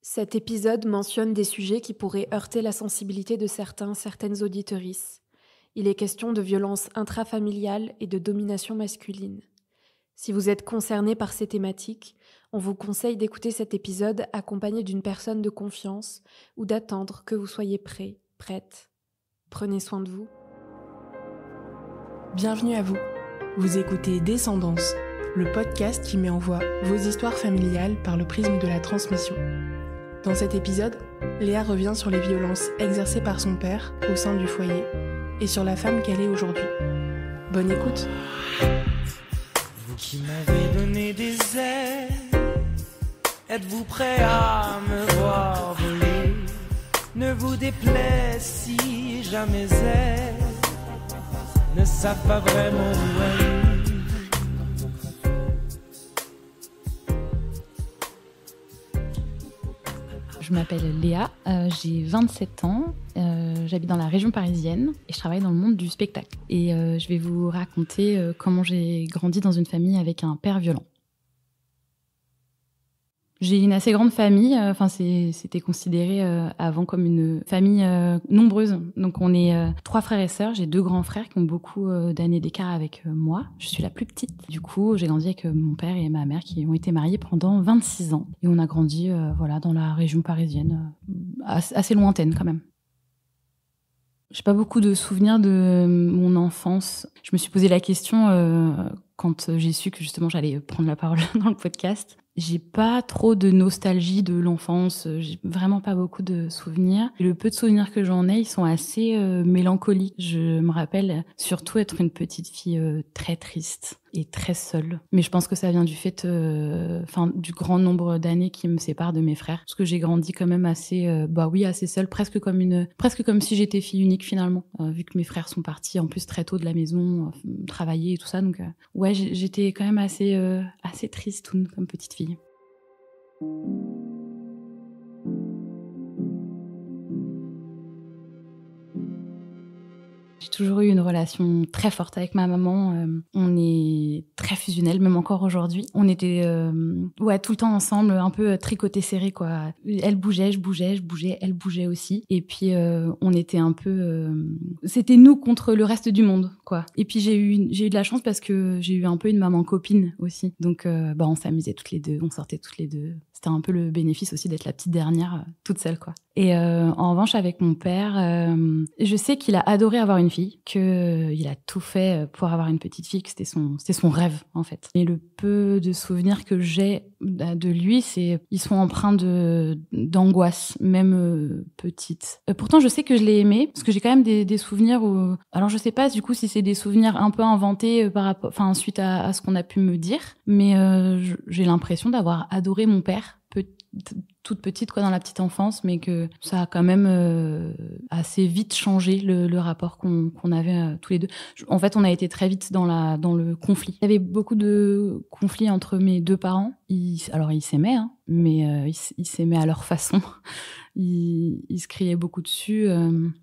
Cet épisode mentionne des sujets qui pourraient heurter la sensibilité de certaines auditrices. Il est question de violences intrafamiliales et de domination masculine. Si vous êtes concerné par ces thématiques, on vous conseille d'écouter cet épisode accompagné d'une personne de confiance ou d'attendre que vous soyez prêt, prête. Prenez soin de vous. Bienvenue à vous. Vous écoutez Descendance, le podcast qui met en voix vos histoires familiales par le prisme de la transmission. Dans cet épisode, Léa revient sur les violences exercées par son père au sein du foyer et sur la femme qu'elle est aujourd'hui. Bonne écoute. Vous qui m'avez donné des ailes, êtes-vous prêt à me voir voler? Ne vous déplaise si jamais elles ne savent pas vraiment où aller. Je m'appelle Léa, j'ai 27 ans, j'habite dans la région parisienne et je travaille dans le monde du spectacle. Et je vais vous raconter comment j'ai grandi dans une famille avec un père violent. J'ai une assez grande famille, c'était considéré avant comme une famille nombreuse. Donc on est 3 frères et sœurs, j'ai 2 grands frères qui ont beaucoup d'années d'écart avec moi. Je suis la plus petite. Du coup, j'ai grandi avec mon père et ma mère qui ont été mariés pendant 26 ans. Et on a grandi dans la région parisienne, assez lointaine quand même. J'ai pas beaucoup de souvenirs de mon enfance. Je me suis posé la question quand j'ai su que justement j'allais prendre la parole dans le podcast. J'ai pas trop de nostalgie de l'enfance, j'ai vraiment pas beaucoup de souvenirs. Et le peu de souvenirs que j'en ai, ils sont assez mélancoliques. Je me rappelle surtout être une petite fille très triste et très seule. Mais je pense que ça vient du fait du grand nombre d'années qui me séparent de mes frères. Parce que j'ai grandi quand même assez assez seule, presque comme si j'étais fille unique finalement, vu que mes frères sont partis en plus très tôt de la maison, travailler et tout ça. Donc j'étais quand même assez tristoune comme petite fille. J'ai toujours eu une relation très forte avec ma maman. On est très fusionnels, même encore aujourd'hui. On était tout le temps ensemble, un peu tricotés serrés, quoi. Elle bougeait, je bougeais, elle bougeait aussi. Et puis on était un peu... C'était nous contre le reste du monde, quoi. Et puis j'ai eu de la chance parce que j'ai eu un peu une maman copine aussi. Donc on s'amusait toutes les deux, on sortait toutes les deux. C'était un peu le bénéfice aussi d'être la petite dernière, toute seule, quoi. Et en revanche, avec mon père, je sais qu'il a adoré avoir une fille, qu'il a tout fait pour avoir une petite fille, que c'était son rêve, en fait. Et le peu de souvenirs que j'ai de lui, ils sont empreints d'angoisse, même petite. Pourtant, je sais que je l'ai aimé, parce que j'ai quand même des souvenirs où... Alors, je sais pas, du coup, si c'est des souvenirs un peu inventés suite à ce qu'on a pu me dire, mais j'ai l'impression d'avoir adoré mon père, toute petite, quoi, dans la petite enfance, mais que ça a quand même assez vite changé le rapport qu'on avait tous les deux. En fait, on a été très vite dans le conflit. Il y avait beaucoup de conflits entre mes 2 parents. Ils s'aimaient, hein, mais ils s'aimaient à leur façon. Ils se criaient beaucoup dessus.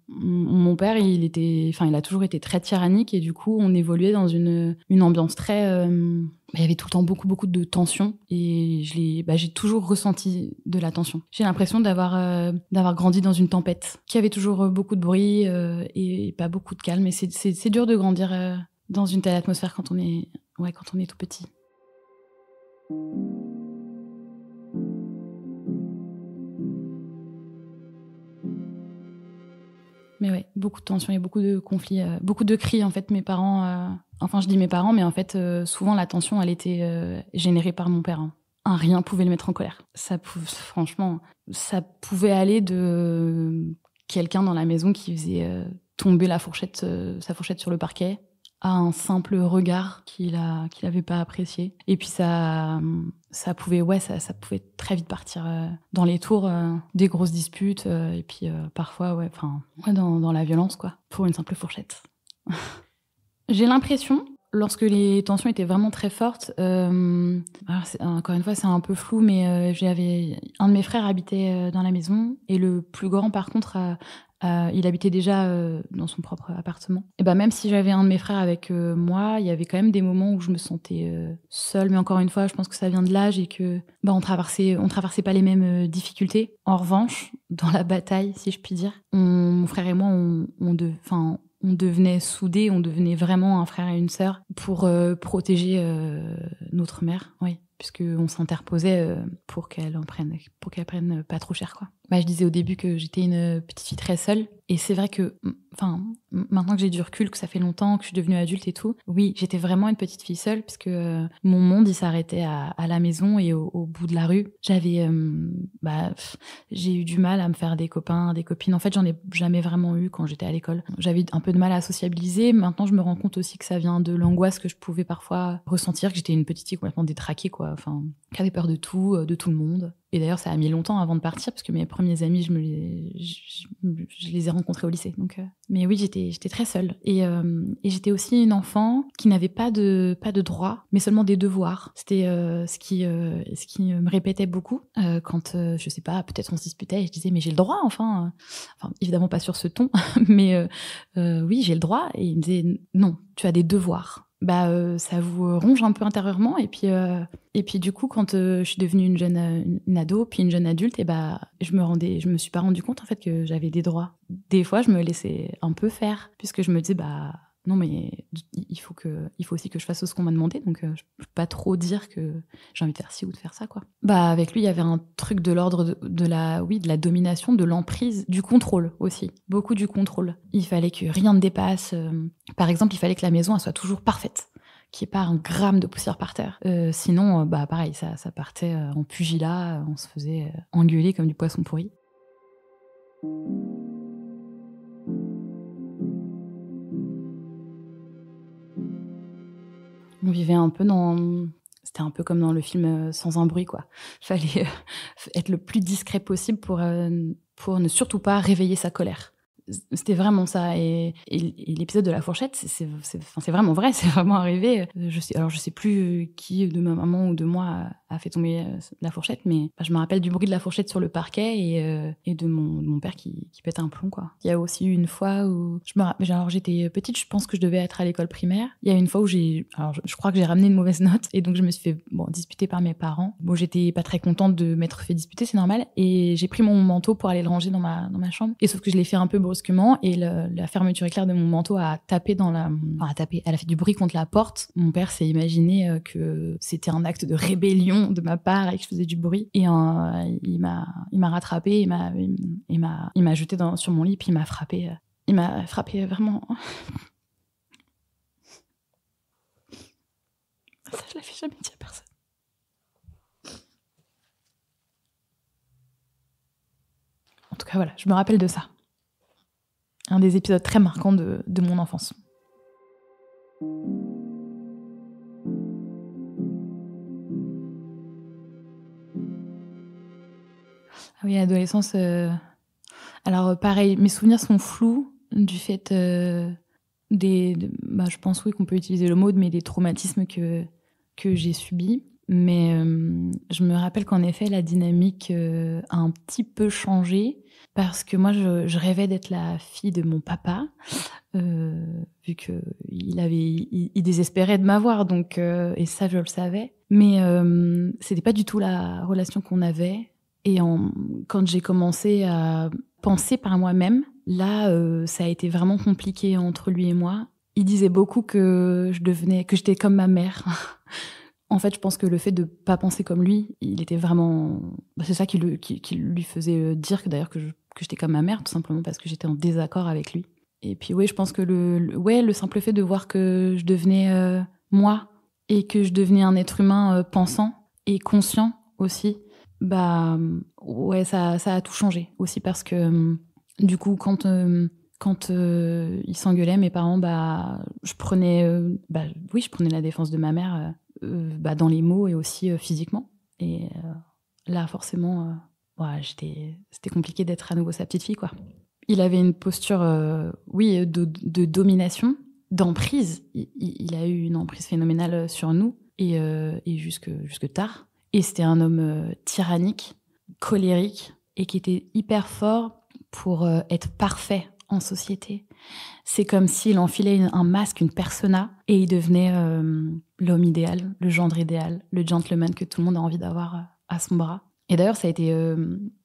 Mon père, il a toujours été très tyrannique et du coup, on évoluait dans une ambiance très... il y avait tout le temps beaucoup de tension et j'ai toujours ressenti de la tension. J'ai l'impression d'avoir grandi dans une tempête, qu'il y avait toujours beaucoup de bruit et pas beaucoup de calme. Et c'est dur de grandir dans une telle atmosphère quand on est tout petit. Mais ouais, beaucoup de tensions et beaucoup de conflits, beaucoup de cris en fait. Mes parents, je dis mes parents, mais en fait souvent la tension elle était générée par mon père. Hein. Un rien pouvait le mettre en colère. Franchement, ça pouvait aller de quelqu'un dans la maison qui faisait tomber sa fourchette sur le parquet, à un simple regard qu'il avait pas apprécié. Et puis ça pouvait très vite partir dans les tours, des grosses disputes, et puis parfois dans la violence, quoi, pour une simple fourchette. J'ai l'impression, lorsque les tensions étaient vraiment très fortes, encore une fois c'est un peu flou, mais un de mes frères habitait dans la maison et le plus grand par contre Il habitait déjà dans son propre appartement. Et bah, même si j'avais un de mes frères avec moi, il y avait quand même des moments où je me sentais seule. Mais encore une fois, je pense que ça vient de l'âge et que on traversait pas les mêmes difficultés. En revanche, dans la bataille, si je puis dire, mon frère et moi, on devenait soudés, on devenait vraiment un frère et une sœur pour protéger notre mère, oui, puisqu'on s'interposait pour qu'elle prenne pas trop cher, quoi. Bah, je disais au début que j'étais une petite fille très seule, et c'est vrai que, maintenant que j'ai du recul, que ça fait longtemps que je suis devenue adulte et tout, oui, j'étais vraiment une petite fille seule, puisque mon monde, il s'arrêtait à la maison et au bout de la rue. J'ai eu du mal à me faire des copains, des copines. En fait, j'en ai jamais vraiment eu quand j'étais à l'école. J'avais un peu de mal à sociabiliser. Maintenant, je me rends compte aussi que ça vient de l'angoisse que je pouvais parfois ressentir, que j'étais une petite fille complètement détraquée, quoi. Enfin, qui avait peur de tout le monde. Et d'ailleurs, ça a mis longtemps avant de partir, parce que mes premiers amis, je les ai rencontrés au lycée. Donc, mais oui, j'étais très seule. Et j'étais aussi une enfant qui n'avait pas de droits, mais seulement des devoirs. C'était ce qui me répétait beaucoup. Quand, je sais pas, peut-être on se disputait, et je disais, mais j'ai le droit, enfin, évidemment pas sur ce ton, mais oui, j'ai le droit. Et il me disait, non, tu as des devoirs. Ça vous ronge un peu intérieurement, et puis du coup, quand je suis devenue une ado puis une jeune adulte, je me suis pas rendu compte en fait que j'avais des droits. Des fois, je me laissais un peu faire, puisque je me disais non, mais il faut aussi que je fasse ce qu'on m'a demandé, donc je peux pas trop dire que j'ai envie de faire ci ou de faire ça, quoi. Avec lui, il y avait un truc de l'ordre de la domination, de l'emprise, du contrôle aussi, beaucoup du contrôle. Il fallait que rien ne dépasse. Par exemple, il fallait que la maison elle soit toujours parfaite, qu'il n'y ait pas un gramme de poussière par terre. Sinon, pareil, ça partait en pugilat, on se faisait engueuler comme du poisson pourri. On vivait un peu c'était un peu comme dans le film Sans un bruit, quoi. Fallait être le plus discret possible pour ne surtout pas réveiller sa colère. C'était vraiment ça. Et l'épisode de la fourchette, c'est vraiment vrai, c'est vraiment arrivé. Je sais plus qui de ma maman ou de moi a fait tomber la fourchette, mais je me rappelle du bruit de la fourchette sur le parquet et de mon père qui pète un plomb, quoi. Il y a aussi eu une fois où j'étais petite, je pense que je devais être à l'école primaire. Il y a une fois où je crois que j'ai ramené une mauvaise note, et donc je me suis fait disputer par mes parents. Bon, j'étais pas très contente de m'être fait disputer, c'est normal, et j'ai pris mon manteau pour aller le ranger dans ma chambre, et sauf que je l'ai fait un peu brusquement, et la fermeture éclair de mon manteau a tapé elle a fait du bruit contre la porte. Mon père s'est imaginé que c'était un acte de rébellion de ma part et que je faisais du bruit, et il m'a rattrapé, il m'a jeté sur mon lit, puis il m'a frappé vraiment. Ça, je l'avais jamais dit à personne. En tout cas, voilà, je me rappelle de ça. Un des épisodes très marquants de mon enfance. Ah oui, l'adolescence. Alors, pareil, mes souvenirs sont flous du fait je pense, oui, qu'on peut utiliser le mot, mais des traumatismes que j'ai subis. Mais je me rappelle qu'en effet, la dynamique a un petit peu changé, parce que moi, je rêvais d'être la fille de mon papa, vu qu'il désespérait de m'avoir, donc, et ça, je le savais. Mais c'était pas du tout la relation qu'on avait. Et quand j'ai commencé à penser par moi-même, là, ça a été vraiment compliqué entre lui et moi. Il disait beaucoup que j'étais comme ma mère. En fait, je pense que le fait de pas penser comme lui, il était vraiment... c'est ça qui lui faisait dire que j'étais comme ma mère, tout simplement parce que j'étais en désaccord avec lui. Et puis oui, je pense que le simple fait de voir que je devenais moi, et que je devenais un être humain pensant et conscient aussi, ça a tout changé aussi, parce que du coup, quand ils s'engueulaient, mes parents, je prenais la défense de ma mère dans les mots et aussi physiquement. Et là, forcément, c'était compliqué d'être à nouveau sa petite fille, quoi. Il avait une posture, de domination, d'emprise. Il a eu une emprise phénoménale sur nous, et jusque tard. Et c'était un homme tyrannique, colérique, et qui était hyper fort pour être parfait en société. C'est comme s'il enfilait un masque, une persona, et il devenait l'homme idéal, le gendre idéal, le gentleman que tout le monde a envie d'avoir à son bras. Et d'ailleurs, ça a été,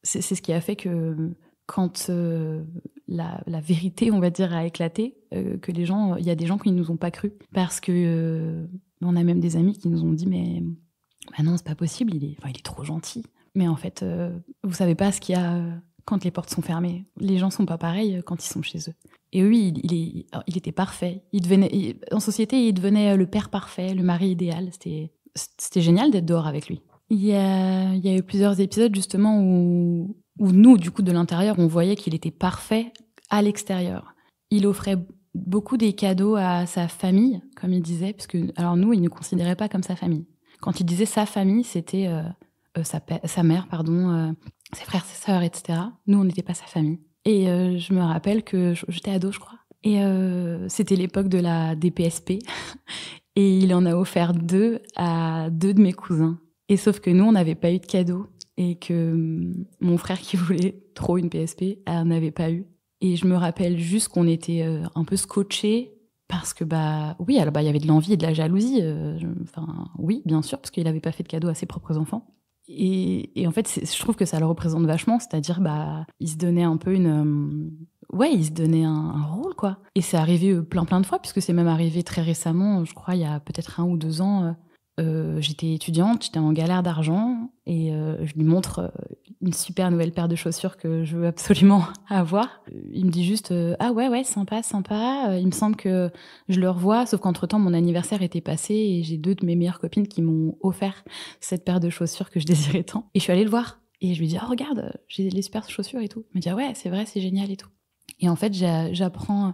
c'est ce qui a fait que quand la vérité, on va dire, a éclaté, que il y a des gens qui ne nous ont pas cru, parce que on a même des amis qui nous ont dit mais non, c'est pas possible, il est trop gentil. Mais en fait, vous savez pas ce qu'il y a quand les portes sont fermées. Les gens sont pas pareils quand ils sont chez eux. Et oui, il était parfait. En société, il devenait le père parfait, le mari idéal. C'était génial d'être dehors avec lui. Il y a eu plusieurs épisodes justement où nous, du coup, de l'intérieur, on voyait qu'il était parfait à l'extérieur. Il offrait beaucoup des cadeaux à sa famille, comme il disait, parce que, alors nous, il ne nous considérait pas comme sa famille. Quand il disait sa famille, c'était sa mère, ses frères, ses sœurs, etc. Nous, on n'était pas sa famille. Et je me rappelle que j'étais ado, je crois. Et c'était l'époque des PSP. Et il en a offert 2 à 2 de mes cousins. Et sauf que nous, on n'avait pas eu de cadeau. Et que mon frère qui voulait trop une PSP n'avait pas eu. Et je me rappelle juste qu'on était un peu scotchés. Parce que, il y avait de l'envie et de la jalousie. Oui, bien sûr, parce qu'il n'avait pas fait de cadeau à ses propres enfants. Et en fait, je trouve que ça le représente vachement. C'est-à-dire, il se donnait un peu il se donnait un rôle, quoi. Et c'est arrivé plein de fois, puisque c'est même arrivé très récemment, je crois, il y a peut-être 1 ou 2 ans. J'étais étudiante, j'étais en galère d'argent et je lui montre une super nouvelle paire de chaussures que je veux absolument avoir. Il me dit juste ah ouais, sympa. Il me semble que je le revois, sauf qu'entre-temps mon anniversaire était passé et j'ai 2 de mes meilleures copines qui m'ont offert cette paire de chaussures que je désirais tant. Et je suis allée le voir et je lui dis regarde, j'ai les super chaussures et tout. Il me dit ah ouais, c'est vrai, c'est génial et tout. Et en fait, j'apprendrai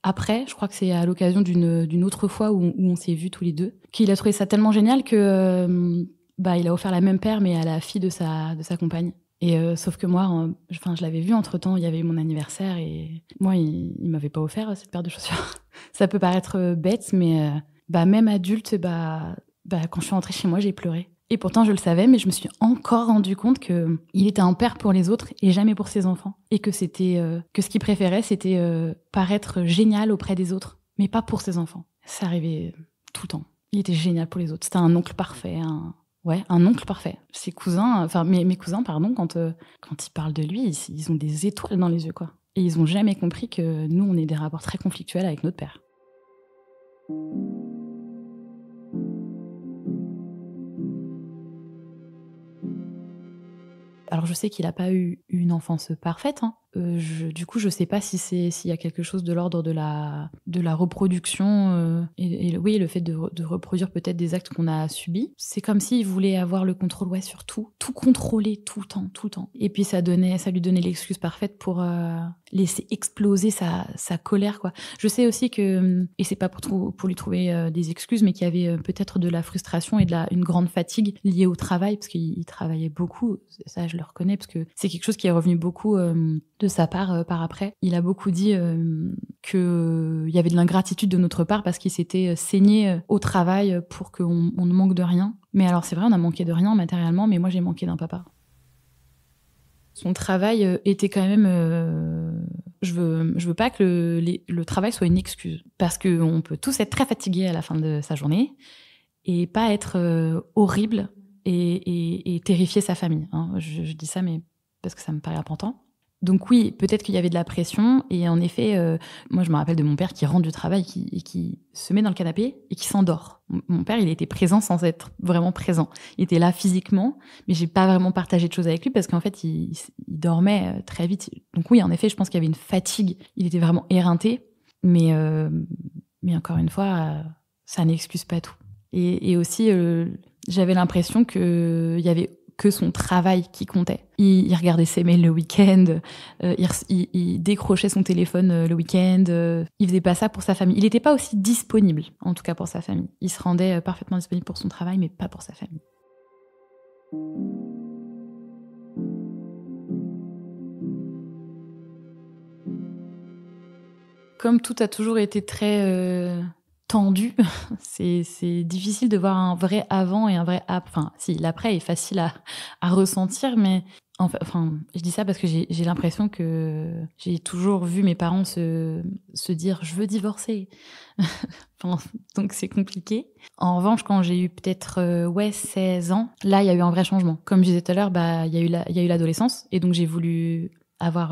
après, je crois que c'est à l'occasion d'une autre fois où on s'est vus tous les deux, qu'il a trouvé ça tellement génial que il a offert la même paire, mais à la fille de sa compagne. Et sauf que moi, je l'avais vu entre-temps, il y avait eu mon anniversaire, et moi, il m'avait pas offert cette paire de chaussures. Ça peut paraître bête, mais même adulte, quand je suis rentrée chez moi, j'ai pleuré. Et pourtant, je le savais, mais je me suis encore rendu compte qu'il était un père pour les autres et jamais pour ses enfants. Et que ce qu'il préférait, c'était paraître génial auprès des autres, mais pas pour ses enfants. Ça arrivait tout le temps. Il était génial pour les autres. C'était un oncle parfait, un oncle parfait. Ses cousins, mes cousins, pardon, quand ils parlent de lui, ils ont des étoiles dans les yeux, quoi. Et ils ont jamais compris que nous, on ait des rapports très conflictuels avec notre père. Alors je sais qu'il n'a pas eu une enfance parfaite. Du coup, je sais pas s'il y a quelque chose de l'ordre de la reproduction oui, le fait de reproduire peut-être des actes qu'on a subis. C'est comme s'il voulait avoir le contrôle sur tout contrôler tout le temps. Et puis ça lui donnait l'excuse parfaite pour laisser exploser sa colère, quoi. Je sais aussi que, et c'est pas pour lui trouver des excuses, mais qu'il y avait peut-être de la frustration et une grande fatigue liée au travail, parce qu'il travaillait beaucoup. Ça, je le reconnais, parce que c'est quelque chose qui est revenu beaucoup de sa part par après. Il a beaucoup dit qu'il y avait de l'ingratitude de notre part parce qu'il s'était saigné au travail pour qu'on ne manque de rien. Mais alors c'est vrai, on a manqué de rien matériellement, mais moi j'ai manqué d'un papa. Son travail était quand même... je veux pas que le travail soit une excuse, parce qu'on peut tous être très fatigués à la fin de sa journée et pas être horrible et terrifier sa famille. Je dis ça, mais parce que ça me paraît important. Donc oui, peut-être qu'il y avait de la pression, et en effet, moi je me rappelle de mon père qui rentre du travail et qui se met dans le canapé et qui s'endort. Mon père, il était présent sans être vraiment présent. Il était là physiquement, mais j'ai pas vraiment partagé de choses avec lui parce qu'en fait, il dormait très vite. Donc oui, en effet, je pense qu'il y avait une fatigue. Il était vraiment éreinté, mais encore une fois, ça n'excuse pas tout. Et aussi, j'avais l'impression qu'il y avait que son travail qui comptait. Il regardait ses mails le week-end, il décrochait son téléphone le week-end, il faisait pas ça pour sa famille. Il n'était pas aussi disponible, en tout cas pour sa famille. Il se rendait parfaitement disponible pour son travail, mais pas pour sa famille. Comme tout a toujours été très tendu, c'est difficile de voir un vrai avant et un vrai après. Enfin, si, l'après est facile à ressentir, mais Enfin, je dis ça parce que j'ai l'impression que j'ai toujours vu mes parents se dire « je veux divorcer ». Donc c'est compliqué. En revanche, quand j'ai eu peut-être 16 ans, là, il y a eu un vrai changement. Comme je disais tout à l'heure, il y a eu l'adolescence. Et donc, j'ai voulu avoir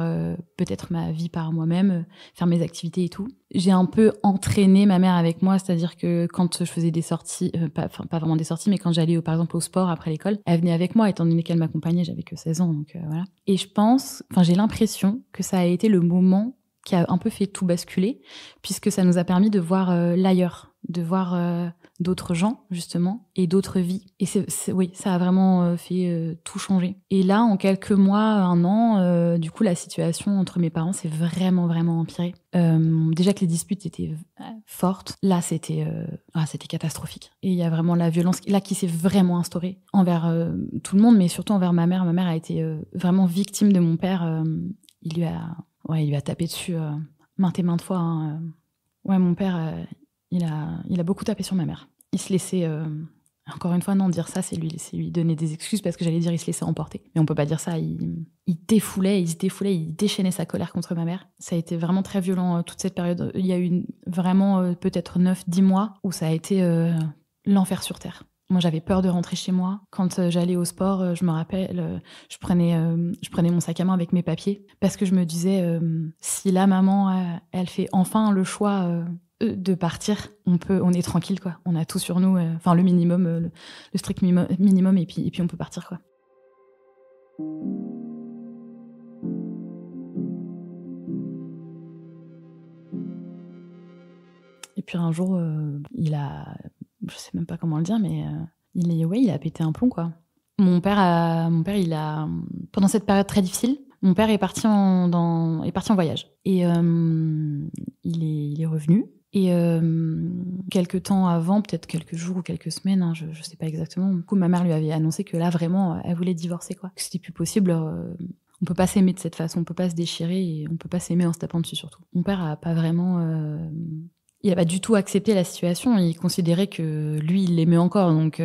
peut-être ma vie par moi-même, faire mes activités et tout. J'ai un peu entraîné ma mère avec moi, c'est-à-dire que quand je faisais des sorties, pas vraiment des sorties, mais quand j'allais par exemple au sport après l'école, elle venait avec moi, étant donné qu'elle m'accompagnait, j'avais que 16 ans, donc voilà. Et j'ai l'impression que ça a été le moment qui a un peu fait tout basculer, puisque ça nous a permis de voir l'ailleurs, de voir d'autres gens, justement, et d'autres vies. Et oui, ça a vraiment fait tout changer. Et là, en quelques mois, 1 an, du coup, la situation entre mes parents s'est vraiment, vraiment empirée. Déjà que les disputes étaient fortes, là, c'était catastrophique. Et il y a vraiment la violence là qui s'est vraiment instaurée envers tout le monde, mais surtout envers ma mère. Ma mère a été vraiment victime de mon père. Il lui a tapé dessus maintes et maintes fois. Hein. Ouais, mon père, il a beaucoup tapé sur ma mère. Il se laissait, encore une fois, non, dire ça, c'est lui donner des excuses, parce que j'allais dire il se laissait emporter. Mais on peut pas dire ça, il se déchaînait sa colère contre ma mère. Ça a été vraiment très violent toute cette période. Il y a eu vraiment peut-être 9-10 mois où ça a été l'enfer sur terre. Moi, j'avais peur de rentrer chez moi. Quand j'allais au sport, je me rappelle, je prenais mon sac à main avec mes papiers, parce que je me disais, si la maman, elle fait enfin le choix de partir, on est tranquille, quoi. On a tout sur nous, enfin le minimum, le strict minimum, et puis on peut partir, quoi. Et puis un jour, je sais même pas comment le dire, mais il a pété un plomb, quoi. Mon père, pendant cette période très difficile, mon père est parti en voyage. Et il est revenu. Et quelques temps avant, peut-être quelques jours ou quelques semaines, hein, je sais pas exactement, du coup, ma mère lui avait annoncé que là, vraiment, elle voulait divorcer, quoi. Que c'était plus possible. On peut pas s'aimer de cette façon, on peut pas se déchirer, et on peut pas s'aimer en se tapant dessus, surtout. Mon père a pas vraiment... il a pas du tout accepté la situation. Il considérait que lui, il l'aimait encore, donc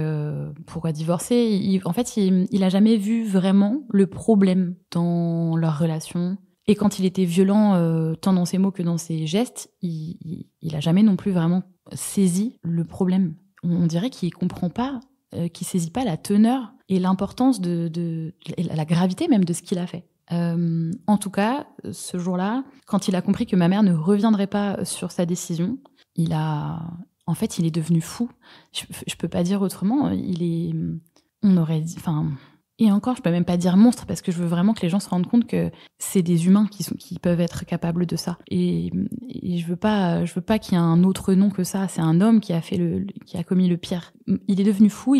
pourquoi divorcer ? En fait, il a jamais vu vraiment le problème dans leur relation. Et quand il était violent, tant dans ses mots que dans ses gestes, il a jamais non plus vraiment saisi le problème. On dirait qu'il comprend pas, qu'il saisit pas la teneur et l'importance et la gravité même de ce qu'il a fait. En tout cas, ce jour-là, quand il a compris que ma mère ne reviendrait pas sur sa décision, il est devenu fou. Je peux pas dire autrement. On aurait dit, et encore, je peux même pas dire monstre, parce que je veux vraiment que les gens se rendent compte que c'est des humains qui peuvent être capables de ça. Et je veux pas qu'il y ait un autre nom que ça. C'est un homme qui a commis le pire. Il est devenu fou.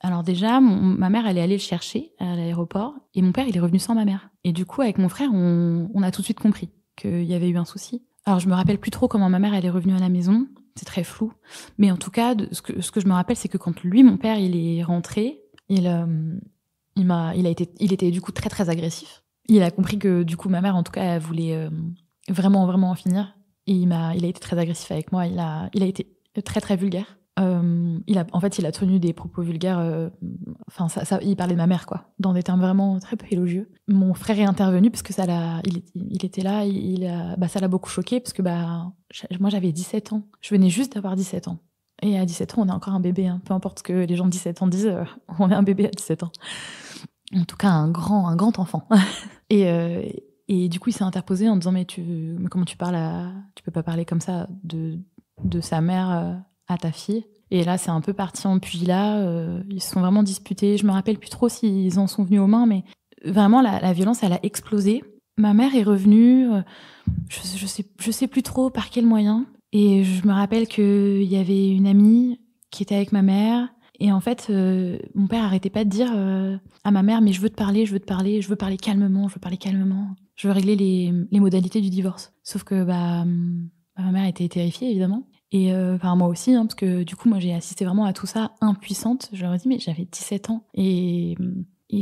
Alors déjà, ma mère, elle est allée le chercher à l'aéroport, et mon père, il est revenu sans ma mère. Et du coup, avec mon frère, on a tout de suite compris qu'il y avait eu un souci. Alors, je me rappelle plus trop comment ma mère, elle est revenue à la maison. C'est très flou. Mais en tout cas, ce que je me rappelle, c'est que quand lui, mon père, il est rentré, il était du coup très très agressif. Il a compris que du coup ma mère, en tout cas, elle voulait vraiment vraiment en finir. Et il a été très agressif avec moi. Il a été très très vulgaire. Il a tenu des propos vulgaires. Il parlait de ma mère, quoi, dans des termes vraiment très peu élogieux. Mon frère est intervenu parce que il était là. Ça l'a beaucoup choqué, parce que moi j'avais 17 ans. Je venais juste d'avoir 17 ans. Et à 17 ans, on est encore un bébé. Hein. Peu importe ce que les gens de 17 ans disent, on est un bébé à 17 ans. En tout cas, un grand enfant. Et du coup, il s'est interposé en disant « Mais comment tu parles tu peux pas parler comme ça de sa mère à ta fille ?» Et là, c'est un peu parti en pugilat. Ils se sont vraiment disputés. Je me rappelle plus trop s'ils en sont venus aux mains, mais vraiment, la violence, elle a explosé. Ma mère est revenue. Je sais plus trop par quel moyen. Et je me rappelle qu'il y avait une amie qui était avec ma mère. Et en fait, mon père arrêtait pas de dire à ma mère « Mais je veux te parler, je veux parler calmement, je veux régler les modalités du divorce. » Sauf que ma mère était terrifiée, évidemment. Et moi aussi, hein, parce que du coup, moi, j'ai assisté vraiment à tout ça impuissante. Je leur ai dit « Mais j'avais 17 ans. » Et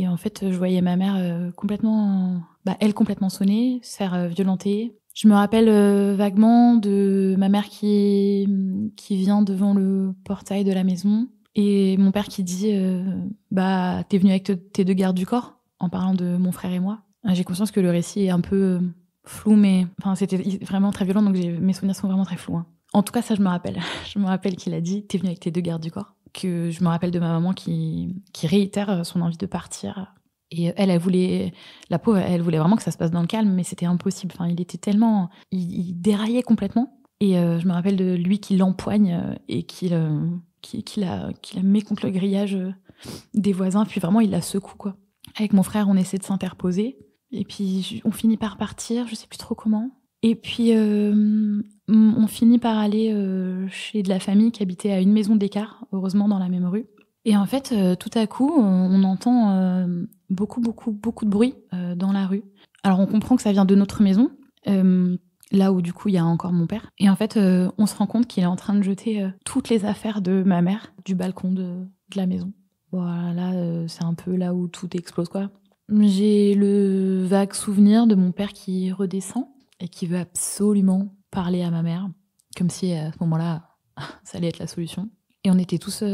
en fait, je voyais ma mère complètement sonnée, se faire violenter. Je me rappelle vaguement de ma mère qui vient devant le portail de la maison, et mon père qui dit t'es venu avec tes 2 gardes du corps. en parlant de mon frère et moi. J'ai conscience que le récit est un peu flou, mais c'était vraiment très violent, donc mes souvenirs sont vraiment très flous. Hein. En tout cas, ça, je me rappelle. Je me rappelle qu'il a dit « T'es venu avec tes 2 gardes du corps ». Que je me rappelle de ma maman qui réitère son envie de partir. Et elle voulait, la pauvre, elle voulait vraiment que ça se passe dans le calme, mais c'était impossible. Il était tellement... Il déraillait complètement. Et je me rappelle de lui qui l'empoigne et qui la met contre le grillage des voisins. Puis vraiment, il la secoue, quoi. Avec mon frère, on essaie de s'interposer. Et puis, on finit par partir, je sais plus trop comment. Et puis, on finit par aller chez de la famille qui habitait à une maison d'écart, heureusement dans la même rue. Et en fait, tout à coup, on entend beaucoup de bruit dans la rue. Alors, on comprend que ça vient de notre maison, là où du coup, il y a encore mon père. Et en fait, on se rend compte qu'il est en train de jeter toutes les affaires de ma mère du balcon de la maison. Voilà, là, c'est un peu là où tout explose, quoi. J'ai le vague souvenir de mon père qui redescend et qui veut absolument parler à ma mère, comme si à ce moment-là, ça allait être la solution. Et on était tous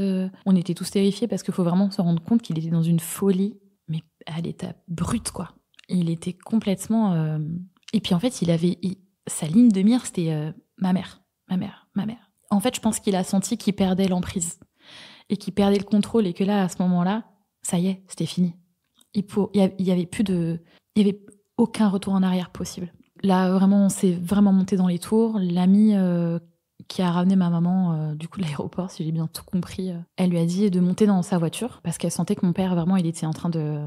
terrifiés parce qu'il faut vraiment se rendre compte qu'il était dans une folie, mais à l'état brut, quoi. Il était complètement... Et puis en fait, sa ligne de mire, c'était ma mère. En fait, je pense qu'il a senti qu'il perdait l'emprise et qu'il perdait le contrôle et que là, à ce moment-là, ça y est, c'était fini. Il y avait aucun retour en arrière possible. Là, vraiment, on s'est vraiment monté dans les tours. L'amie qui a ramené ma maman du coup de l'aéroport, si j'ai bien tout compris, elle lui a dit de monter dans sa voiture parce qu'elle sentait que mon père, vraiment, il était en train de...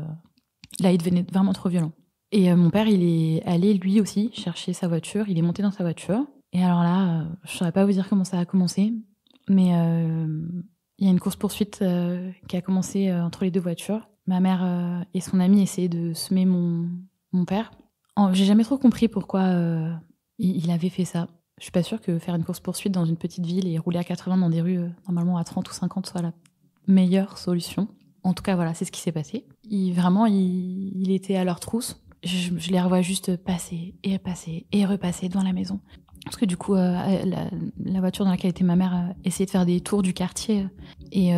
Là, il devenait vraiment trop violent. Et mon père, il est allé lui aussi chercher sa voiture. Il est monté dans sa voiture. Et alors là, je saurais pas vous dire comment ça a commencé, mais il y a une course-poursuite qui a commencé entre les 2 voitures. Ma mère et son ami essayaient de semer mon père. J'ai jamais trop compris pourquoi il avait fait ça. Je suis pas sûre que faire une course-poursuite dans une petite ville et rouler à 80 dans des rues normalement à 30 ou 50 soit la meilleure solution. En tout cas, voilà, c'est ce qui s'est passé. Il était à leur trousse. Je les revois juste passer et repasser devant la maison. Parce que du coup, la voiture dans laquelle était ma mère essayait de faire des tours du quartier. Et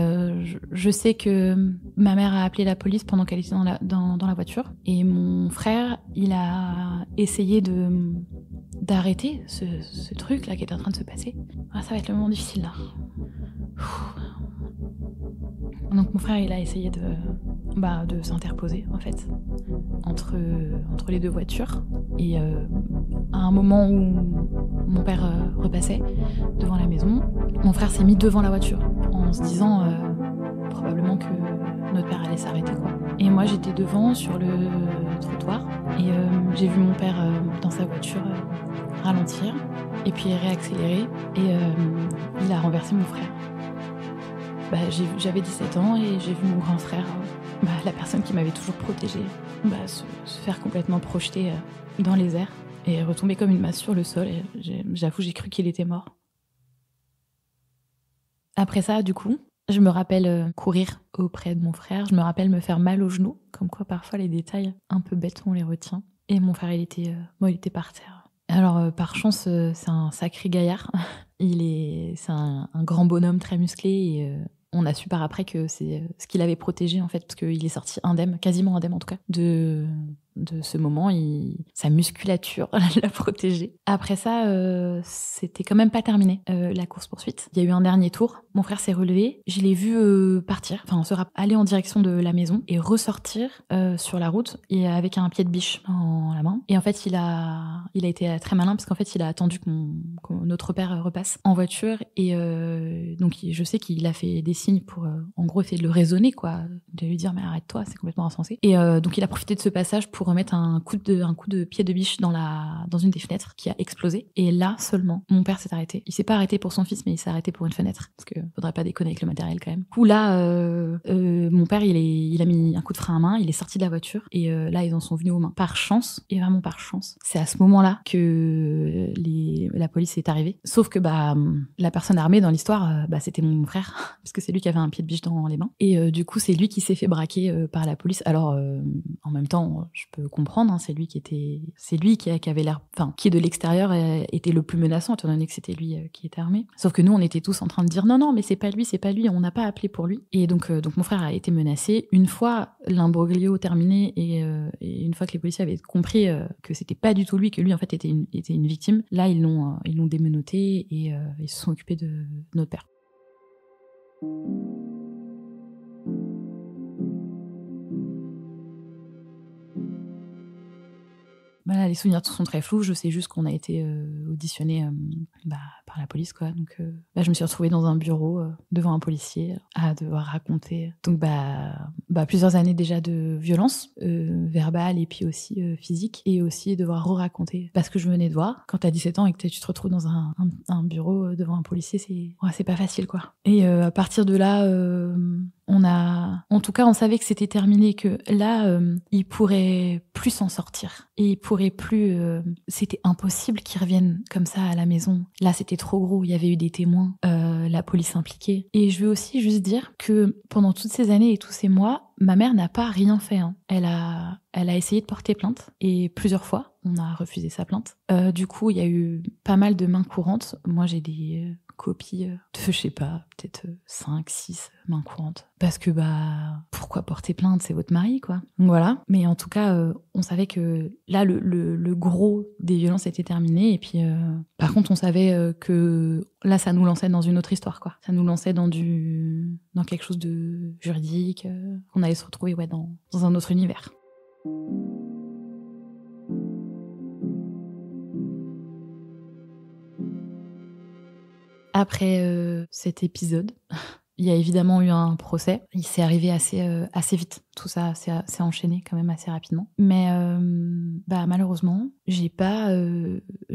je sais que ma mère a appelé la police pendant qu'elle était dans la voiture. Et mon frère, il a essayé d'arrêter ce truc-là qui était en train de se passer. Ah, ça va être le moment difficile, là. Donc mon frère, il a essayé de s'interposer, en fait, entre les 2 voitures. Et à un moment où mon père repassait devant la maison, mon frère s'est mis devant la voiture, en se disant probablement que notre père allait s'arrêter, quoi. Et moi, j'étais devant, sur le trottoir, et j'ai vu mon père dans sa voiture ralentir, et puis réaccélérer, et il a renversé mon frère. J'avais 17 ans et j'ai vu mon grand frère, la personne qui m'avait toujours protégée, se faire complètement projeter dans les airs et retomber comme une masse sur le sol. Et j'avoue, j'ai cru qu'il était mort. Après ça, du coup, je me rappelle courir auprès de mon frère. Je me rappelle me faire mal aux genoux, comme quoi parfois les détails un peu bêtes, on les retient. Et mon frère, il était par terre. Alors, par chance, c'est un sacré gaillard. C'est un grand bonhomme très musclé et... on a su par après que c'est ce qu'il avait protégé, en fait, parce qu'il est sorti indemne, quasiment indemne en tout cas, de ce moment. Sa musculature l'a protégé. Après ça, c'était quand même pas terminé, la course-poursuite. Il y a eu un dernier tour. Mon frère s'est relevé. Je l'ai vu partir, aller en direction de la maison et ressortir sur la route et avec un pied de biche dans la main. Et en fait, il a été très malin parce qu'en fait, il a attendu que notre père repasse en voiture. Et donc, je sais qu'il a fait des signes pour, en gros, essayer de le raisonner, quoi, de lui dire mais arrête-toi, c'est complètement insensé. Et donc, il a profité de ce passage pour remettre un coup de pied de biche dans une des fenêtres qui a explosé. Et là seulement, mon père s'est arrêté. Il s'est pas arrêté pour son fils, mais il s'est arrêté pour une fenêtre. Parce que faudrait pas déconner avec le matériel quand même. Du coup, là, mon père, il a mis un coup de frein à main, il est sorti de la voiture et là, ils en sont venus aux mains. Par chance, et vraiment par chance, c'est à ce moment-là que la police est arrivée. Sauf que la personne armée dans l'histoire, c'était mon frère, parce que c'est lui qui avait un pied de biche dans les mains. Et du coup, c'est lui qui s'est fait braquer par la police. Alors, en même temps, je peux comprendre, hein, c'est lui qui avait l'air, enfin, qui de l'extérieur était le plus menaçant, étant donné que c'était lui qui était armé. Sauf que nous, on était tous en train de dire non, mais c'est pas lui, on n'a pas appelé pour lui. Et donc mon frère a été menacé. Une fois l'imbroglio terminé et une fois que les policiers avaient compris que c'était pas du tout lui, que lui en fait était une victime, là ils l'ont démenotté et ils se sont occupés de notre père. Voilà, les souvenirs sont très flous. Je sais juste qu'on a été auditionné par la police, quoi. Donc, je me suis retrouvée dans un bureau devant un policier à devoir raconter. Donc, plusieurs années déjà de violence verbale et puis aussi physique, et aussi devoir re-raconter parce que je venais de voir. Quand t'as 17 ans et que tu te retrouves dans un bureau devant un policier, c'est pas facile, quoi. Et à partir de là, on savait que c'était terminé, que là, il pourrait plus s'en sortir. Et il pourrait plus, c'était impossible qu'il revienne comme ça à la maison. Là, c'était trop gros. Il y avait eu des témoins, la police impliquée. Et je veux aussi juste dire que pendant toutes ces années et tous ces mois, ma mère n'a pas rien fait, hein. Elle a essayé de porter plainte, et plusieurs fois, on a refusé sa plainte. Du coup, il y a eu pas mal de mains courantes. Moi, j'ai des copies de, je sais pas, peut-être 5, 6 mains courantes. Parce que, pourquoi porter plainte? C'est votre mari, quoi. Donc voilà. Mais en tout cas, on savait que là, le gros des violences était terminé. Et puis, par contre, on savait que là, ça nous lançait dans une autre histoire, quoi. Ça nous lançait dans quelque chose de juridique. On allait se retrouver, dans un autre univers. Après cet épisode, il y a évidemment eu un procès. Il s'est arrivé assez vite. Tout ça s'est enchaîné quand même assez rapidement. Mais malheureusement, je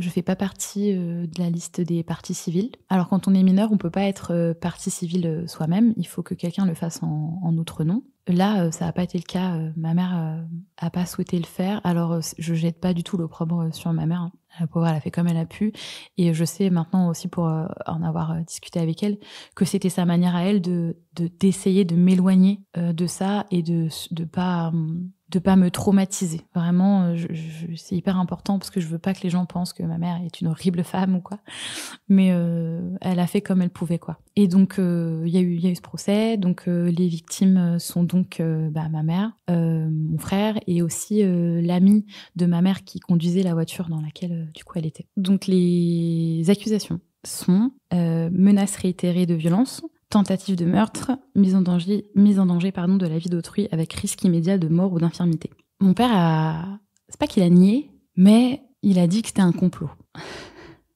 fais pas partie de la liste des parties civiles. Alors quand on est mineur, on peut pas être partie civile soi-même. Il faut que quelqu'un le fasse en notre nom. Là, ça n'a pas été le cas. Ma mère a pas souhaité le faire. Alors, je jette pas du tout l'opprobre sur ma mère. La pauvre, elle a fait comme elle a pu. Et je sais maintenant aussi, pour en avoir discuté avec elle, que c'était sa manière à elle d'essayer de m'éloigner de ça et de pas me traumatiser. Vraiment, c'est hyper important parce que je veux pas que les gens pensent que ma mère est une horrible femme ou quoi. Mais elle a fait comme elle pouvait, quoi. Et donc, il y a eu ce procès. Donc, les victimes sont donc ma mère, mon frère et aussi l'ami de ma mère qui conduisait la voiture dans laquelle, du coup, elle était. Donc, les accusations sont menaces réitérées de violence, tentative de meurtre, mise en danger de la vie d'autrui avec risque immédiat de mort ou d'infirmité. Mon père c'est pas qu'il a nié, mais il a dit que c'était un complot.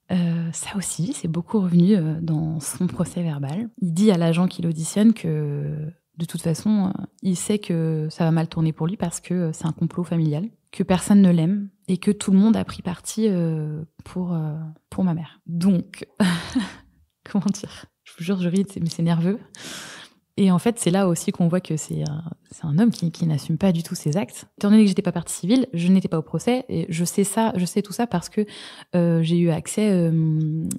Ça aussi, c'est beaucoup revenu dans son procès verbal. Il dit à l'agent qui l'auditionne que, de toute façon, il sait que ça va mal tourner pour lui parce que c'est un complot familial, que personne ne l'aime et que tout le monde a pris parti pour ma mère. Donc, comment dire ? Je vous jure, je ris, mais c'est nerveux. Et en fait, c'est là aussi qu'on voit que c'est un homme qui n'assume pas du tout ses actes. Étant donné que j'étais pas partie civile, je n'étais pas au procès, et je sais tout ça parce que j'ai eu accès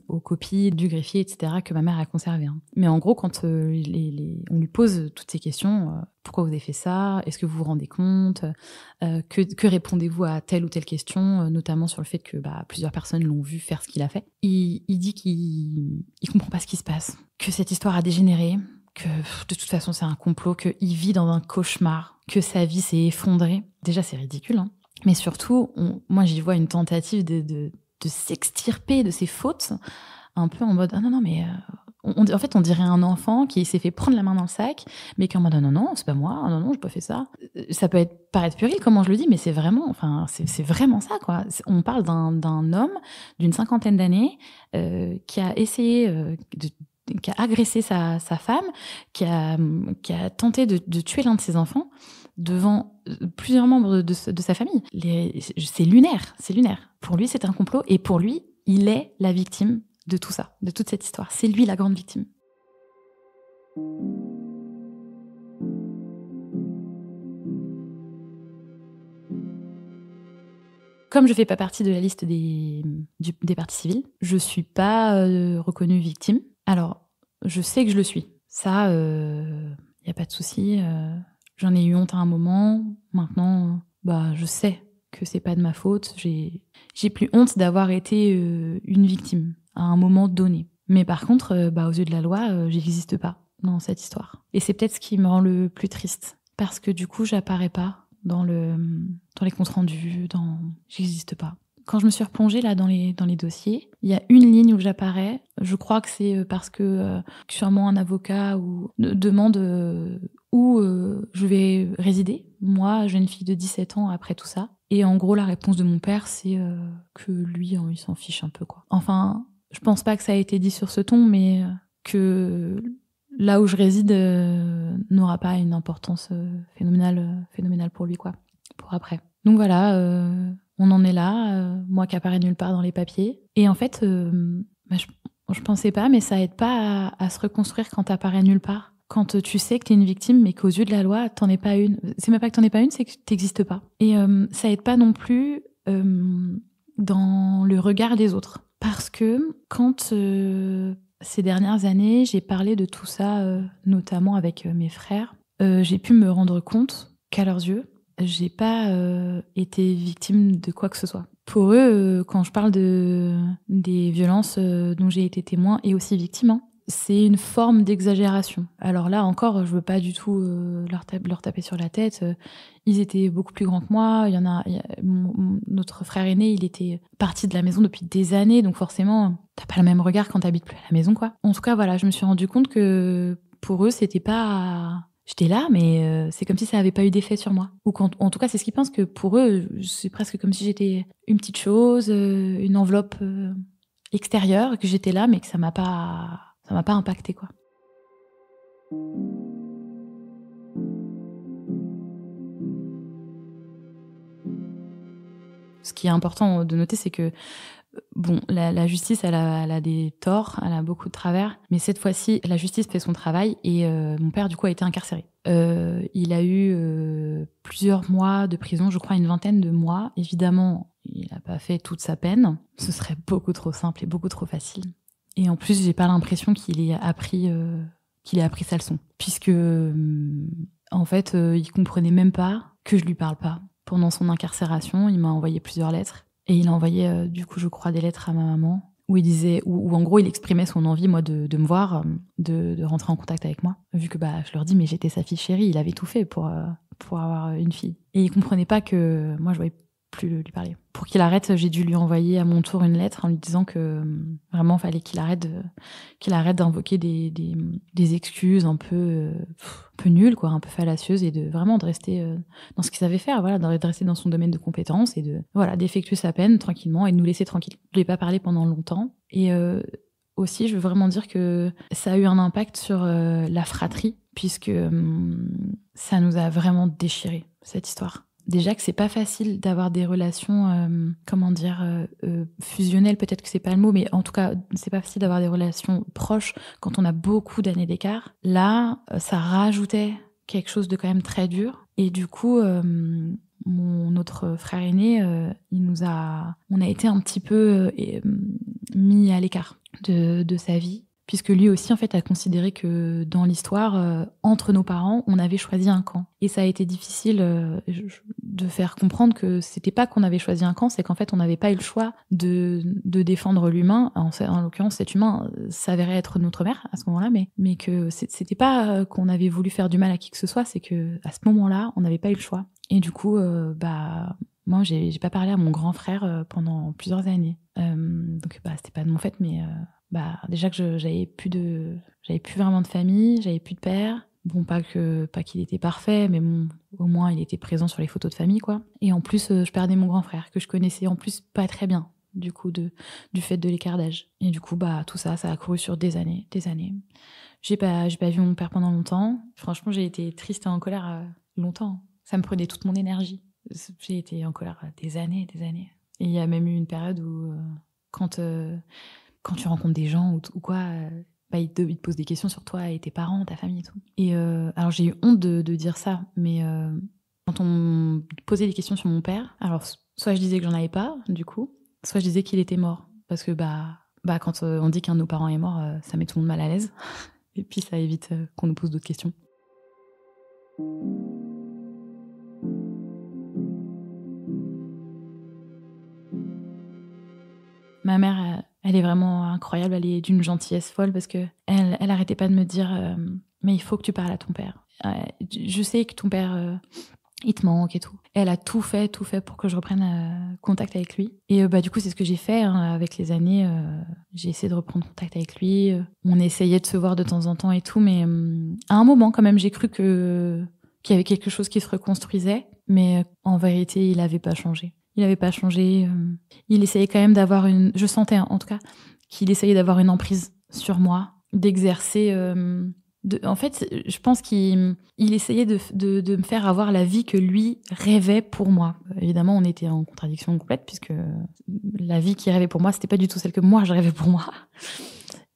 aux copies du greffier, etc., que ma mère a conservées. Hein. Mais en gros, quand on lui pose toutes ces questions, pourquoi vous avez fait ça? Est-ce que vous vous rendez compte? Que répondez-vous à telle ou telle question, notamment sur le fait que plusieurs personnes l'ont vu faire ce qu'il a fait. Il dit qu'il comprend pas ce qui se passe, que cette histoire a dégénéré, que de toute façon c'est un complot, qu'il vit dans un cauchemar, que sa vie s'est effondrée. Déjà c'est ridicule, hein. Mais surtout, moi j'y vois une tentative de s'extirper de ses fautes, un peu en mode « Ah non, mais… » En fait, on dirait un enfant qui s'est fait prendre la main dans le sac, mais qui est en mode « Non, c'est pas moi, non, j'ai pas fait ça. » Ça peut paraître puéril, comment je le dis, mais c'est vraiment ça, quoi. On parle d'un homme d'une 50aine d'années qui a essayé qui a agressé sa femme, qui a tenté de tuer l'un de ses enfants devant plusieurs membres de sa famille. C'est lunaire. Pour lui, c'est un complot, et pour lui, il est la victime de tout ça, de toute cette histoire. C'est lui la grande victime. Comme je fais pas partie de la liste des parties civiles, je suis pas reconnue victime. Alors, je sais que je le suis. Ça, y a pas de souci. J'en ai eu honte à un moment. Maintenant, je sais que c'est pas de ma faute. J'ai plus honte d'avoir été une victime à un moment donné. Mais par contre, aux yeux de la loi, j'existe pas dans cette histoire. Et c'est peut-être ce qui me rend le plus triste. Parce que du coup, j'apparais pas dans les comptes rendus, j'existe pas. Quand je me suis replongée là dans les dossiers, il y a une ligne où j'apparais. Je crois que c'est parce que sûrement un avocat demande où je vais résider, moi, jeune fille de 17 ans, après tout ça. Et en gros, la réponse de mon père, c'est que lui, il s'en fiche un peu, quoi. Enfin, je pense pas que ça a été dit sur ce ton, mais que là où je réside n'aura pas une importance phénoménale pour lui, quoi, pour après. Donc voilà, on en est là, moi qui apparaît nulle part dans les papiers. Et en fait, je pensais pas, mais ça aide pas à se reconstruire quand t'apparais nulle part. Quand tu sais que t'es une victime, mais qu'aux yeux de la loi, t'en es pas une. C'est même pas que t'en es pas une, c'est que t'existes pas. Et ça aide pas non plus dans le regard des autres. Parce que quand ces dernières années, j'ai parlé de tout ça, notamment avec mes frères, j'ai pu me rendre compte qu'à leurs yeux, j'ai pas été victime de quoi que ce soit. Pour eux, quand je parle des violences dont j'ai été témoin et aussi victime, c'est une forme d'exagération. Alors là encore, je veux pas du tout leur taper sur la tête. Ils étaient beaucoup plus grands que moi. Notre frère aîné, il était parti de la maison depuis des années, donc forcément, t'as pas le même regard quand t'habites plus à la maison, quoi. En tout cas, voilà, je me suis rendu compte que pour eux, c'était pas... J'étais là, mais c'est comme si ça avait pas eu d'effet sur moi. Ou en tout cas, c'est ce qu'ils pensent, que pour eux, c'est presque comme si j'étais une petite chose, une enveloppe extérieure, que j'étais là, mais que ça m'a pas impacté, quoi. Ce qui est important de noter, c'est que la justice, elle a des torts, elle a beaucoup de travers, mais cette fois-ci, la justice fait son travail et mon père, du coup, a été incarcéré. Il a eu plusieurs mois de prison, je crois une 20aine de mois. Évidemment, il n'a pas fait toute sa peine. Ce serait beaucoup trop simple et beaucoup trop facile. Et en plus, j'ai pas l'impression qu'il ait appris sa leçon, puisque en fait, il comprenait même pas que je lui parle pas. Pendant son incarcération, il m'a envoyé plusieurs lettres. Et il a envoyé, du coup, je crois, des lettres à ma maman, où il disait, où en gros, il exprimait son envie, moi, de me voir, de rentrer en contact avec moi. Vu que, je leur dis, mais j'étais sa fille chérie, il avait tout fait pour avoir une fille. Et il comprenait pas que moi, je voyais plus lui parler. Pour qu'il arrête, j'ai dû lui envoyer à mon tour une lettre en lui disant que vraiment, fallait qu'il arrête d'invoquer des excuses un peu nulles, quoi, un peu fallacieuses, et de rester dans ce qu'il savait faire, voilà, de rester dans son domaine de compétences et d'effectuer sa peine tranquillement et de nous laisser tranquilles. Je lui ai pas parlé pendant longtemps. Et aussi, je veux vraiment dire que ça a eu un impact sur la fratrie, puisque ça nous a vraiment déchiré, cette histoire. Déjà que c'est pas facile d'avoir des relations, fusionnelles, peut-être que c'est pas le mot, mais en tout cas, c'est pas facile d'avoir des relations proches quand on a beaucoup d'années d'écart. Là, ça rajoutait quelque chose de quand même très dur. Et du coup, notre frère aîné, on a été un petit peu mis à l'écart de sa vie. Puisque lui aussi, en fait, a considéré que dans l'histoire, entre nos parents, on avait choisi un camp. Et ça a été difficile de faire comprendre que c'était pas qu'on avait choisi un camp, c'est qu'en fait, on n'avait pas eu le choix de défendre l'humain. En l'occurrence, cet humain s'avérait être notre mère à ce moment-là, mais que c'était pas qu'on avait voulu faire du mal à qui que ce soit, c'est que à ce moment-là, on n'avait pas eu le choix. Et du coup, moi, j'ai pas parlé à mon grand frère pendant plusieurs années. Donc, c'était pas de mon fait, mais... déjà que j'avais plus vraiment de famille, j'avais plus de père. Bon, pas qu'il était parfait, mais bon, au moins il était présent sur les photos de famille, quoi. Et en plus, je perdais mon grand frère, que je connaissais en plus pas très bien, du coup, du fait de l'écart d'âge. Et du coup, tout ça a couru sur des années. J'ai pas vu mon père pendant longtemps. Franchement, j'ai été triste et en colère longtemps. Ça me prenait toute mon énergie. J'ai été en colère des années. Et il y a même eu une période où, quand tu rencontres des gens ou quoi, ils te posent des questions sur toi et tes parents, ta famille et tout. Et alors j'ai eu honte de dire ça, mais quand on me posait des questions sur mon père, alors soit je disais que j'en avais pas, du coup, soit je disais qu'il était mort. Parce que quand on dit qu'un de nos parents est mort, ça met tout le monde mal à l'aise. Et puis ça évite qu'on nous pose d'autres questions. Ma mère, elle est vraiment incroyable, elle est d'une gentillesse folle parce que elle arrêtait pas de me dire mais il faut que tu parles à ton père. Je sais que ton père il te manque et tout. Elle a tout fait pour que je reprenne contact avec lui. Et du coup, c'est ce que j'ai fait avec les années. J'ai essayé de reprendre contact avec lui. On essayait de se voir de temps en temps et tout, mais à un moment, quand même, j'ai cru qu'il y avait quelque chose qui se reconstruisait. Mais en vérité, il avait pas changé. Il avait pas changé. Il essayait quand même d'avoir je sentais, en tout cas, qu'il essayait d'avoir une emprise sur moi, d'exercer... en fait, je pense qu'il essayait de me faire avoir la vie que lui rêvait pour moi. Évidemment, on était en contradiction complète puisque la vie qu'il rêvait pour moi, c'était pas du tout celle que moi je rêvais pour moi.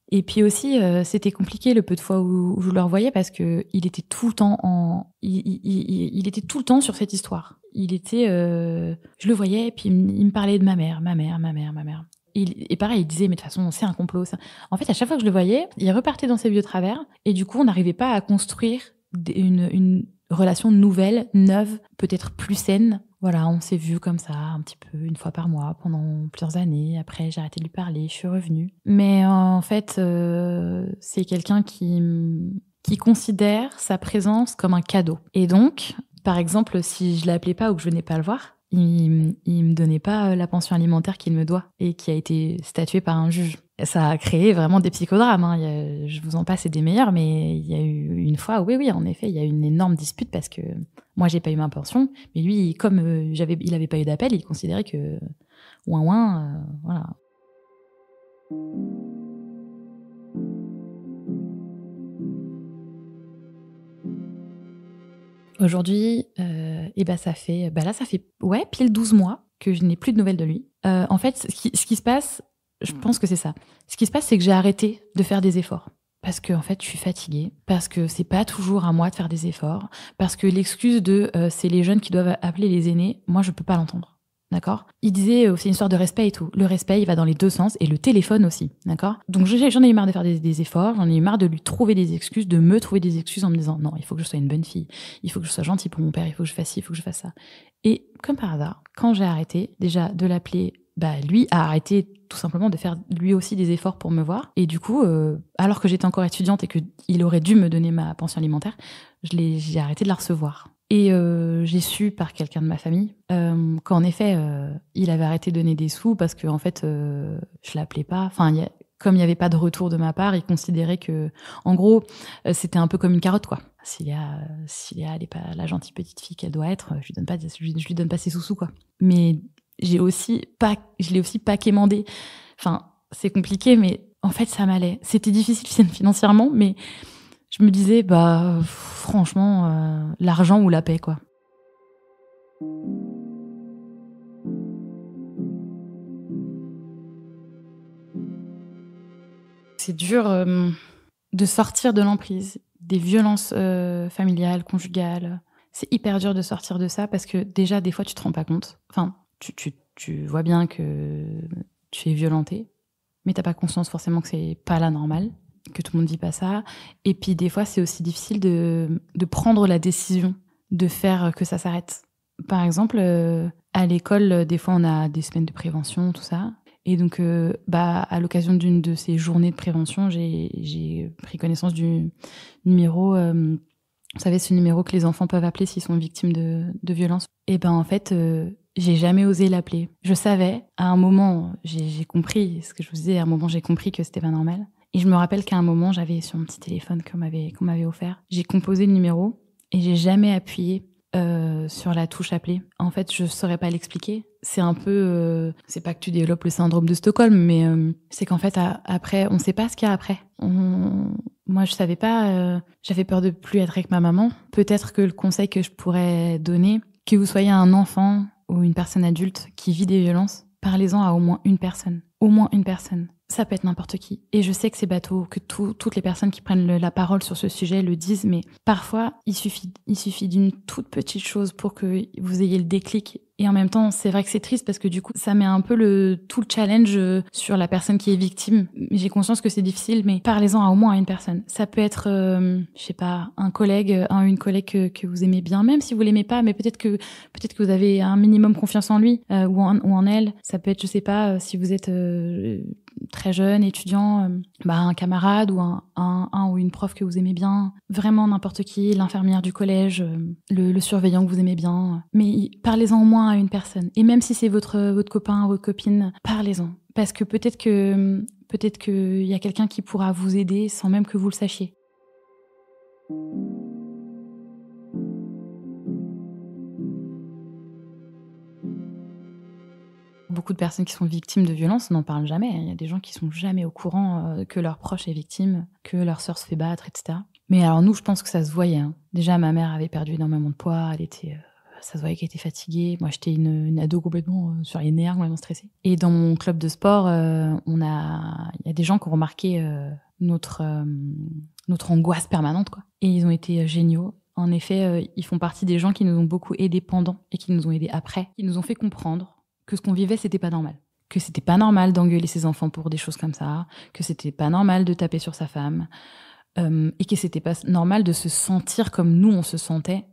Et puis aussi, c'était compliqué le peu de fois où je le revoyais parce que il était tout le temps il était tout le temps sur cette histoire. Il était, je le voyais et puis il me parlait de ma mère. Et pareil, il disait, mais de toute façon, c'est un complot. Ça. En fait, à chaque fois que je le voyais, il repartait dans ses vieux travers. Et du coup, on n'arrivait pas à construire une relation nouvelle, neuve, peut-être plus saine. Voilà, on s'est vus comme ça, un petit peu, une fois par mois, pendant plusieurs années. Après, j'ai arrêté de lui parler, je suis revenue. Mais en fait, c'est quelqu'un qui considère sa présence comme un cadeau. Et donc, par exemple, si je l'appelais pas ou que je venais pas le voir, il me donnait pas la pension alimentaire qu'il me doit et qui a été statuée par un juge. Ça a créé vraiment des psychodrames. Je vous en passe, c'est des meilleurs, mais il y a eu une fois, oui, en effet, il y a eu une énorme dispute parce que moi, j'ai pas eu ma pension, mais lui, comme il avait pas eu d'appel, il considérait que voilà. Aujourd'hui, ça fait pile 12 mois que je n'ai plus de nouvelles de lui. En fait, ce qui se passe, je pense que c'est ça. Ce qui se passe, c'est que j'ai arrêté de faire des efforts. Parce que, en fait, je suis fatiguée. Parce que c'est pas toujours à moi de faire des efforts. Parce que l'excuse de c'est les jeunes qui doivent appeler les aînés, moi, je peux pas l'entendre. D'accord ? Il disait, c'est une histoire de respect et tout. Le respect, il va dans les deux sens, et le téléphone aussi, d'accord ? Donc j'en ai eu marre de faire des efforts, j'en ai eu marre de lui trouver des excuses, de me trouver des excuses en me disant, non, il faut que je sois une bonne fille, il faut que je sois gentille pour mon père, il faut que je fasse ci, il faut que je fasse ça. Et comme par hasard, quand j'ai arrêté déjà de l'appeler, lui a arrêté tout simplement de faire lui aussi des efforts pour me voir. Et du coup, alors que j'étais encore étudiante et qu'il aurait dû me donner ma pension alimentaire, j'ai arrêté de la recevoir. Et j'ai su par quelqu'un de ma famille qu'en effet, il avait arrêté de donner des sous parce que en fait, je l'appelais pas. Enfin, comme il n'y avait pas de retour de ma part, il considérait que, en gros, c'était un peu comme une carotte, quoi. Cilia, elle est pas la gentille petite fille qu'elle doit être. Je lui donne pas ses sous, quoi. Mais je l'ai aussi pas quémandé. Enfin, c'est compliqué, mais en fait, ça m'allait. C'était difficile financièrement, mais je me disais, franchement, l'argent ou la paix, quoi. C'est dur de sortir de l'emprise, des violences familiales, conjugales. C'est hyper dur de sortir de ça parce que déjà, des fois, tu te rends pas compte. Enfin, tu vois bien que tu es violenté, mais t'as pas conscience forcément que c'est pas la normale, que tout le monde vit pas ça. Et puis des fois, c'est aussi difficile de prendre la décision de faire que ça s'arrête. Par exemple, à l'école, des fois, on a des semaines de prévention, tout ça. Et donc, à l'occasion d'une de ces journées de prévention, j'ai pris connaissance du numéro, vous savez, ce numéro que les enfants peuvent appeler s'ils sont victimes de violences. Et en fait, j'ai jamais osé l'appeler. Je savais, à un moment, j'ai compris, ce que je vous disais, à un moment, j'ai compris que c'était pas normal. Et je me rappelle qu'à un moment, j'avais sur mon petit téléphone qu'on m'avait offert, j'ai composé le numéro et j'ai jamais appuyé sur la touche appeler. En fait, je saurais pas l'expliquer. C'est un peu, c'est pas que tu développes le syndrome de Stockholm, mais c'est qu'en fait, après, on sait pas ce qu'il y a après. Moi, je savais pas, j'avais peur de plus être avec ma maman. Peut-être que le conseil que je pourrais donner, que vous soyez un enfant ou une personne adulte qui vit des violences, parlez-en à au moins une personne. Au moins une personne. Ça peut être n'importe qui. Et je sais que c'est bateau, que toutes les personnes qui prennent la parole sur ce sujet le disent, mais parfois, il suffit d'une toute petite chose pour que vous ayez le déclic Et en même temps, c'est vrai que c'est triste parce que du coup, ça met un peu tout le challenge sur la personne qui est victime. J'ai conscience que c'est difficile, mais parlez-en au moins à une personne. Ça peut être, je sais pas, un collègue, une collègue que vous aimez bien, même si vous l'aimez pas, mais peut-être que vous avez un minimum confiance en lui ou en elle. Ça peut être, je sais pas, si vous êtes très jeune, étudiant, un camarade ou un ou une prof que vous aimez bien, vraiment n'importe qui, l'infirmière du collège, le surveillant que vous aimez bien, mais parlez-en au moins à une personne. Et même si c'est votre copain ou votre copine, parlez-en. Parce que peut-être qu'il y a quelqu'un qui pourra vous aider sans même que vous le sachiez. Beaucoup de personnes qui sont victimes de violences n'en parlent jamais. Il y a des gens qui sont jamais au courant que leur proche est victime, que leur sœur se fait battre, etc. Mais alors nous, je pense que ça se voyait. Déjà, ma mère avait perdu énormément de poids. Ça se voyait qu'elle était fatiguée. Moi, j'étais une ado complètement sur les nerfs, complètement stressée. Et dans mon club de sport, il y a des gens qui ont remarqué notre angoisse permanente, quoi. Et ils ont été géniaux. En effet, ils font partie des gens qui nous ont beaucoup aidés pendant et qui nous ont aidés après, qui nous ont fait comprendre que ce qu'on vivait, c'était pas normal. Que c'était pas normal d'engueuler ses enfants pour des choses comme ça, que c'était pas normal de taper sur sa femme, et que c'était pas normal de se sentir comme nous, on se sentait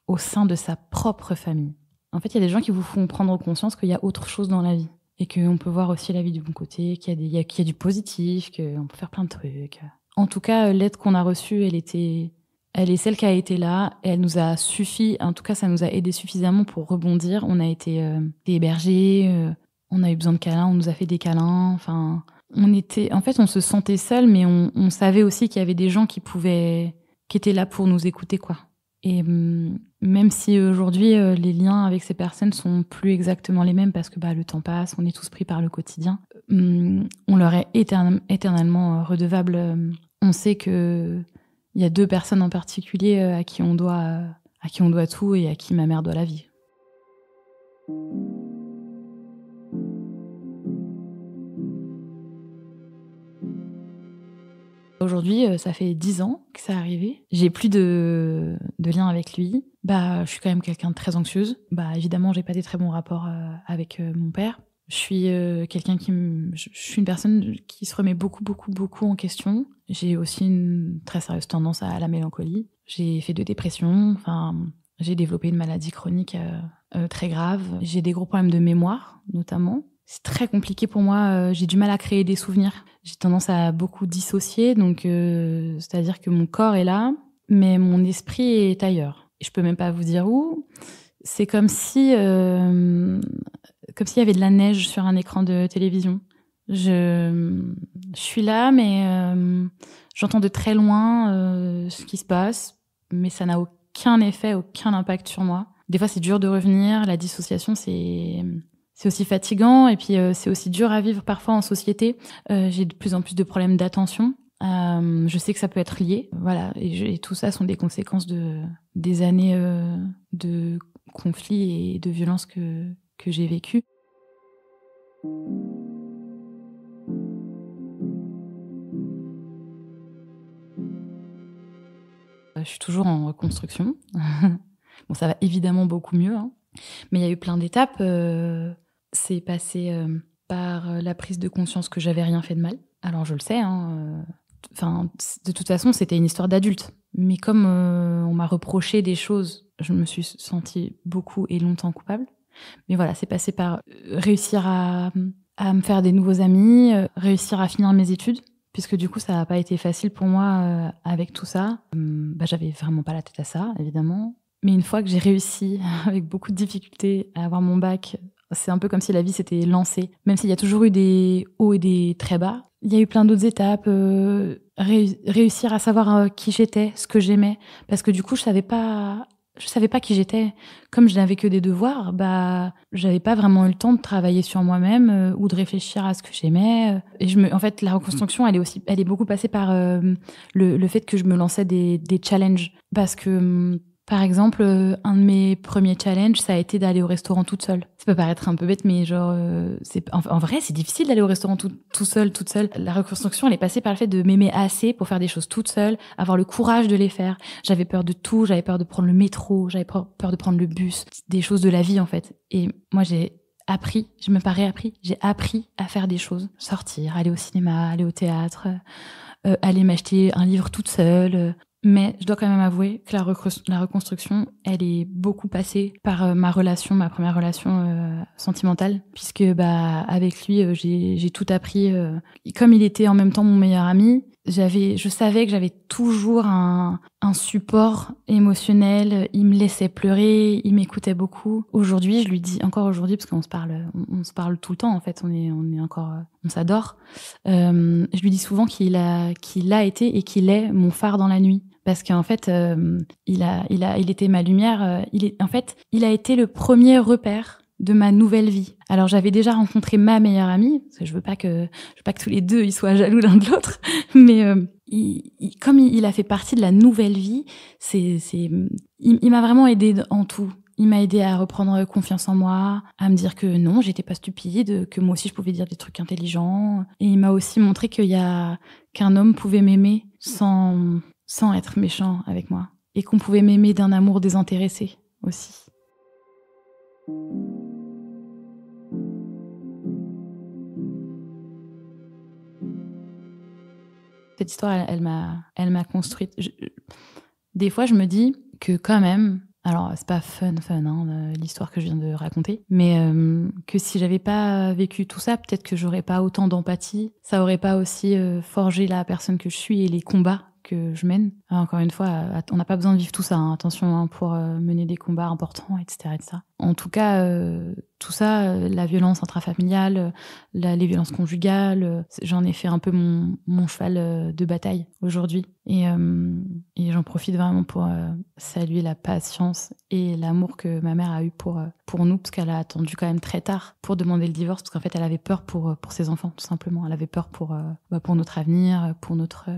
au sein de sa propre famille. En fait, il y a des gens qui vous font prendre conscience qu'il y a autre chose dans la vie, et qu'on peut voir aussi la vie du bon côté, qu'il y a du positif, qu'on peut faire plein de trucs. En tout cas, l'aide qu'on a reçue, elle est celle qui a été là, et elle nous a suffi, en tout cas ça nous a aidé suffisamment pour rebondir. On a été hébergés, on a eu besoin de câlins, on nous a fait des câlins, enfin, on se sentait seuls, mais on savait aussi qu'il y avait des gens qui étaient là pour nous écouter, quoi. Et même si aujourd'hui les liens avec ces personnes sont plus exactement les mêmes parce que le temps passe, on est tous pris par le quotidien, on leur est éternellement redevable. On sait que il y a 2 personnes en particulier à qui on doit tout et à qui ma mère doit la vie. Aujourd'hui, ça fait 10 ans que ça est arrivé. J'ai plus de lien avec lui. Je suis quand même quelqu'un de très anxieuse. Évidemment, j'ai pas des très bons rapports avec mon père. Je suis je suis une personne qui se remet beaucoup, beaucoup, beaucoup en question. J'ai aussi une très sérieuse tendance à la mélancolie. J'ai fait de dépression. J'ai développé une maladie chronique très grave. J'ai des gros problèmes de mémoire, notamment. C'est très compliqué pour moi. J'ai du mal à créer des souvenirs. J'ai tendance à beaucoup dissocier. Donc, c'est-à-dire que mon corps est là, mais mon esprit est ailleurs. Et je peux même pas vous dire où. C'est comme si y avait de la neige sur un écran de télévision. Je suis là, mais j'entends de très loin ce qui se passe, mais ça n'a aucun effet, aucun impact sur moi. Des fois, c'est dur de revenir. La dissociation, c'est aussi fatigant, et puis c'est aussi dur à vivre parfois en société. J'ai de plus en plus de problèmes d'attention. Je sais que ça peut être lié, voilà, et tout ça sont des conséquences des années de conflits et de violences que j'ai vécues. Je suis toujours en reconstruction. Bon, ça va évidemment beaucoup mieux, hein. Mais il y a eu plein d'étapes. C'est passé par la prise de conscience que j'avais rien fait de mal. Alors je le sais, hein. De toute façon, c'était une histoire d'adulte. Mais comme on m'a reproché des choses, je me suis sentie beaucoup et longtemps coupable. Mais voilà, c'est passé par réussir à me faire des nouveaux amis, réussir à finir mes études, puisque du coup, ça n'a pas été facile pour moi avec tout ça. J'avais vraiment pas la tête à ça, évidemment. Mais une fois que j'ai réussi, avec beaucoup de difficultés, à avoir mon bac, c'est un peu comme si la vie s'était lancée. Même s'il y a toujours eu des hauts et des très bas, il y a eu plein d'autres étapes. Réussir à savoir qui j'étais, ce que j'aimais. Parce que du coup, je savais pas qui j'étais. Comme je n'avais que des devoirs, j'avais pas vraiment eu le temps de travailler sur moi-même ou de réfléchir à ce que j'aimais. En fait, la reconstruction, elle est beaucoup passée par le fait que je me lançais des challenges. Parce que Par exemple, un de mes premiers challenges, ça a été d'aller au restaurant toute seule. Ça peut paraître un peu bête, mais genre, en vrai, c'est difficile d'aller au restaurant toute seule. La reconstruction, elle est passée par le fait de m'aimer assez pour faire des choses toute seule, avoir le courage de les faire. J'avais peur de tout, j'avais peur de prendre le métro, j'avais peur de prendre le bus, des choses de la vie, en fait. Et moi, j'ai appris à faire des choses. Sortir, aller au cinéma, aller au théâtre, aller m'acheter un livre toute seule. Mais je dois quand même avouer que la reconstruction, elle est beaucoup passée par ma première relation sentimentale, puisque avec lui, j'ai tout appris. Comme il était en même temps mon meilleur ami, je savais que j'avais toujours un support émotionnel. Il me laissait pleurer, il m'écoutait beaucoup. Aujourd'hui, je lui dis encore aujourd'hui, parce qu'on se parle tout le temps en fait. On s'adore. Je lui dis souvent qu'il a été et qu'il est mon phare dans la nuit. Parce qu'en fait, il était ma lumière. Il a été le premier repère de ma nouvelle vie. Alors j'avais déjà rencontré ma meilleure amie, parce que je veux pas que tous les deux ils soient jaloux l'un de l'autre, mais comme il a fait partie de la nouvelle vie, il m'a vraiment aidée en tout. Il m'a aidée à reprendre confiance en moi, à me dire que non, j'étais pas stupide, que moi aussi je pouvais dire des trucs intelligents. Et il m'a aussi montré qu'un homme pouvait m'aimer sans être méchant avec moi. Et qu'on pouvait m'aimer d'un amour désintéressé aussi. Cette histoire, elle m'a construite. Des fois, je me dis que quand même, alors c'est pas fun, l'histoire que je viens de raconter, mais que si j'avais pas vécu tout ça, peut-être que j'aurais pas autant d'empathie, ça aurait pas aussi forgé la personne que je suis et les combats que je mène. Encore une fois, on n'a pas besoin de vivre tout ça, hein, attention, hein, pour mener des combats importants, etc. En tout cas, tout ça, la violence intrafamiliale, les violences conjugales, j'en ai fait un peu mon cheval de bataille aujourd'hui. Et j'en profite vraiment pour saluer la patience et l'amour que ma mère a eu pour nous, parce qu'elle a attendu quand même très tard pour demander le divorce, parce qu'en fait, elle avait peur pour ses enfants, tout simplement. Elle avait peur pour notre avenir, pour notre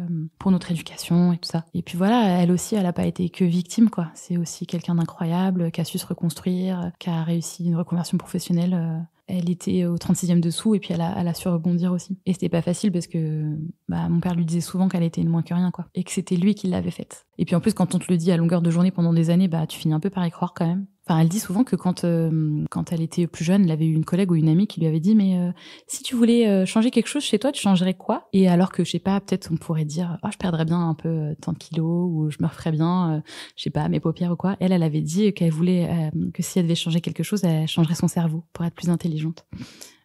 éducation et tout ça. Et puis voilà, elle aussi, elle a pas été que victime, quoi. C'est aussi quelqu'un d'incroyable, qui a su se reconstruire, qui a réussi une reconversion professionnelle. Elle était au 36e dessous et puis elle a su rebondir aussi. Et c'était pas facile parce que mon père lui disait souvent qu'elle était une moins que rien, quoi. Et que c'était lui qui l'avait faite. Et puis en plus, quand on te le dit à longueur de journée pendant des années, tu finis un peu par y croire quand même. Enfin, elle dit souvent que quand elle était plus jeune, elle avait eu une collègue ou une amie qui lui avait dit « Mais si tu voulais changer quelque chose chez toi, tu changerais quoi ?» Et alors que, je sais pas, peut-être on pourrait dire « Oh, je perdrais bien un peu tant de kilos » ou « Je me referais bien, je sais pas, mes paupières ou quoi ». Elle avait dit qu'elle voulait que si elle devait changer quelque chose, elle changerait son cerveau pour être plus intelligente.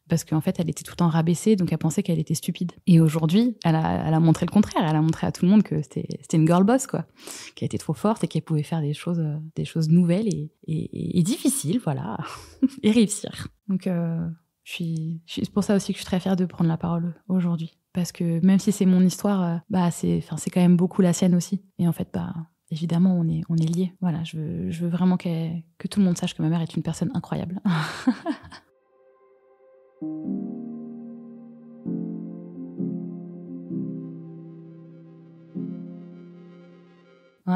Parce qu'en fait, elle était tout le temps rabaissée, donc elle pensait qu'elle était stupide. Et aujourd'hui, elle a montré le contraire. Elle a montré à tout le monde que c'était une girl boss, quoi. Qu'elle était trop forte et qu'elle pouvait faire des choses nouvelles et difficiles, voilà. Et réussir. Donc, c'est pour ça aussi que je suis très fière de prendre la parole aujourd'hui. Parce que même si c'est mon histoire, c'est quand même beaucoup la sienne aussi. Et en fait, évidemment, on est liés. Voilà, je veux vraiment que tout le monde sache que ma mère est une personne incroyable.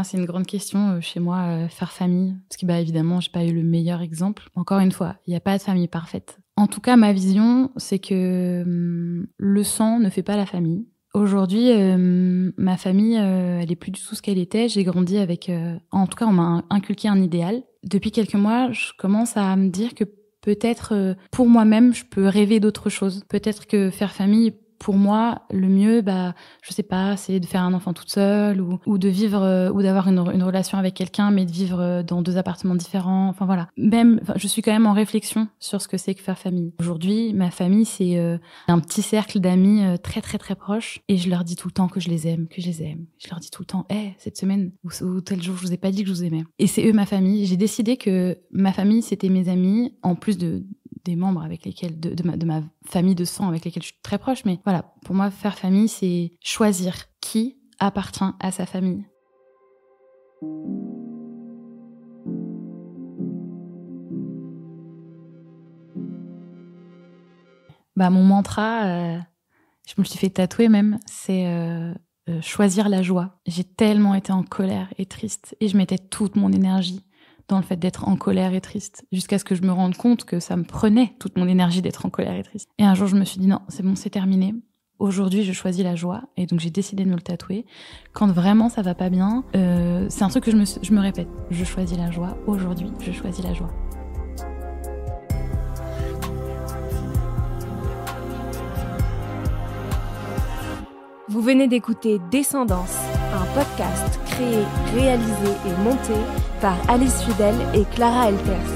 C'est une grande question chez moi, faire famille. Parce que évidemment, j'ai pas eu le meilleur exemple. Encore une fois, il n'y a pas de famille parfaite. En tout cas, ma vision, c'est que le sang ne fait pas la famille. Aujourd'hui, ma famille, elle est plus du tout ce qu'elle était. J'ai grandi avec... en tout cas, on m'a inculqué un idéal. Depuis quelques mois, je commence à me dire que peut-être, pour moi-même, je peux rêver d'autre chose. Peut-être que faire famille, pour moi, le mieux, je sais pas, c'est de faire un enfant toute seule ou de vivre, ou d'avoir une relation avec quelqu'un, mais de vivre dans 2 appartements différents. Enfin voilà. Je suis quand même en réflexion sur ce que c'est que faire famille. Aujourd'hui, ma famille, c'est un petit cercle d'amis très très très proches, et je leur dis tout le temps que je les aime. Je leur dis tout le temps, cette semaine ou tel jour, je vous ai pas dit que je vous aimais. Et c'est eux ma famille. J'ai décidé que ma famille, c'était mes amis, en plus des membres avec lesquels de ma famille de sang avec lesquels je suis très proche. Mais voilà, pour moi, faire famille, c'est choisir qui appartient à sa famille. Mon mantra, je me le suis fait tatouer même, c'est choisir la joie. J'ai tellement été en colère et triste et je mettais toute mon énergie dans le fait d'être en colère et triste, jusqu'à ce que je me rende compte que ça me prenait toute mon énergie d'être en colère et triste. Et un jour, je me suis dit non, c'est bon, c'est terminé. Aujourd'hui, je choisis la joie, et donc j'ai décidé de me le tatouer. Quand vraiment ça va pas bien, c'est un truc que je me répète. Je choisis la joie. Aujourd'hui, je choisis la joie. Vous venez d'écouter Descendance, un podcast créé, réalisé et monté par Alice Fidel et Clara Elters.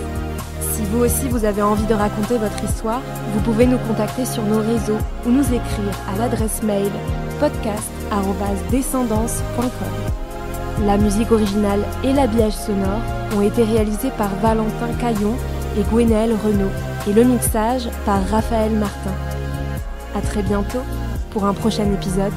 Si vous aussi vous avez envie de raconter votre histoire, vous pouvez nous contacter sur nos réseaux ou nous écrire à l'adresse mail podcast@descendance.com. La musique originale et l'habillage sonore ont été réalisés par Valentin Caillon et Gwenaëlle Renaud et le mixage par Raphaël Martin. À très bientôt pour un prochain épisode